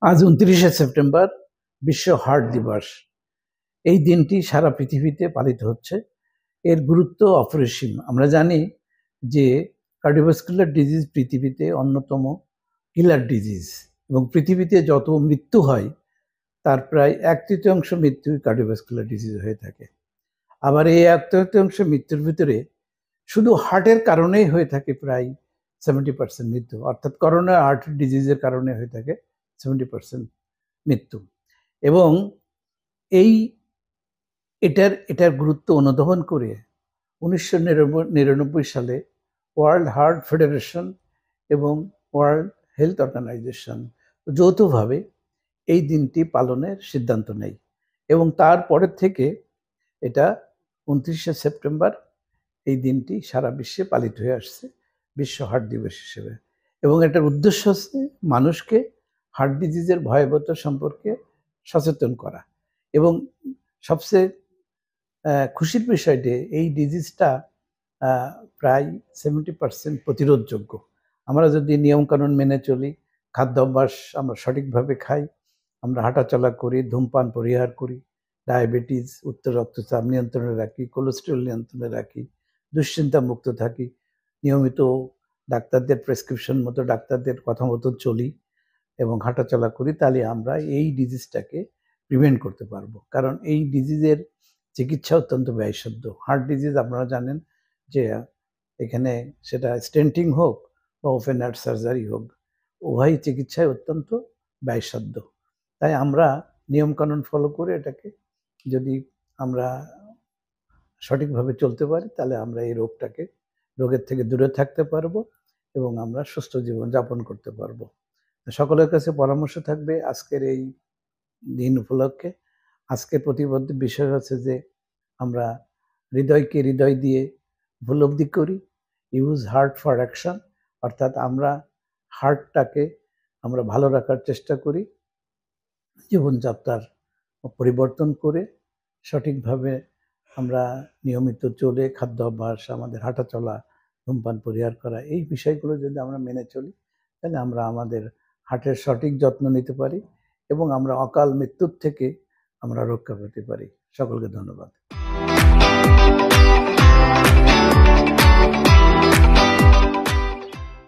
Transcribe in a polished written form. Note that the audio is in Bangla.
আজ ২৯শে সেপ্টেম্বর বিশ্ব হার্ট দিবস। এই দিনটি সারা পৃথিবীতে পালিত হচ্ছে। এর গুরুত্ব অপরিসীম। আমরা জানি যে কার্ডিওভাস্কুলার ডিজিজ পৃথিবীতে অন্যতম কিলার ডিজিজ এবং পৃথিবীতে যত মৃত্যু হয় তার প্রায় ১/৩ মৃত্যু কার্ডিওভাস্কুলার ডিজিজ হয়ে থাকে। আবার এই ১/৩ মৃত্যুর ভিতরে শুধু হার্টের কারণেই হয়ে থাকে প্রায় 70% মৃত্যু, অর্থাৎ করোনা হার্ট ডিজিজের কারণে হয়ে থাকে 70% মৃত্যু। এবং এটার গুরুত্ব অনুধাবন করে ১৯৯৯ সালে ওয়ার্ল্ড হার্ট ফেডারেশন এবং ওয়ার্ল্ড হেলথ অর্গানাইজেশন যৌথভাবে এই দিনটি পালনের সিদ্ধান্ত নেয় এবং তারপরের থেকে এটা ২৯শে সেপ্টেম্বর এই দিনটি সারা বিশ্বে পালিত হয়ে আসছে বিশ্ব হার্ট দিবস হিসেবে। এবং এটার উদ্দেশ্য হচ্ছে মানুষকে হার্ট ডিজিজের ভয়াবহতা সম্পর্কে সচেতন করা। এবং সবচেয়ে খুশির বিষয়টি, এই ডিজিজটা প্রায় 70% প্রতিরোধযোগ্য। আমরা যদি নিয়মকানুন মেনে চলি, খাদ্যাভ্যাস আমরা সঠিকভাবে খাই, আমরা হাঁটাচলা করি, ধূমপান পরিহার করি, ডায়াবেটিস, উচ্চ রক্তচাপ নিয়ন্ত্রণে রাখি, কোলেস্টেরল নিয়ন্ত্রণে রাখি, দুশ্চিন্তা মুক্ত থাকি, নিয়মিত ডাক্তারদের প্রেসক্রিপশন মতো ডাক্তারদের কথা মতো চলি এবং হাঁটাচলা করি, তাহলে আমরা এই ডিজিজটাকে প্রিভেন্ট করতে পারবো। কারণ এই ডিজিজের চিকিৎসা অত্যন্ত ব্যয়সাধ্য। হার্ট ডিজিজ আপনারা জানেন যে এখানে সেটা স্টেন্টিং হোক বা ওপেন হার্ট সার্জারি হোক, উভয় চিকিৎসায় অত্যন্ত ব্যয়সাধ্য। তাই আমরা নিয়মকানুন ফলো করে এটাকে যদি আমরা সঠিকভাবে চলতে পারি, তাহলে আমরা এই রোগের থেকে দূরে থাকতে পারবো এবং আমরা সুস্থ জীবন যাপন করতে পারবো। সকলের কাছে পরামর্শ থাকবে আজকের এই দিন উপলক্ষে, আজকের প্রতিবদ্ধ বিষয় হচ্ছে যে আমরা হৃদয়কে হৃদয় দিয়ে উপলব্ধি করি, ইউজ হার্ট ফর অ্যাকশন, অর্থাৎ আমরা হার্টটাকে আমরা ভালো রাখার চেষ্টা করি, জীবনযাত্রার পরিবর্তন করে সঠিকভাবে আমরা নিয়মিত চলে খাদ্যাভ্যাস, আমাদের হাঁটা চলা, ধূমপান পরিহার করা, এই বিষয়গুলো যদি আমরা মেনে চলি, তাহলে আমরা আমাদের হার্টের সঠিক যত্ন নিতে পারি এবং আমরা অকাল মৃত্যুর থেকে আমরা রক্ষা পেতে পারি। সকলকে ধন্যবাদ।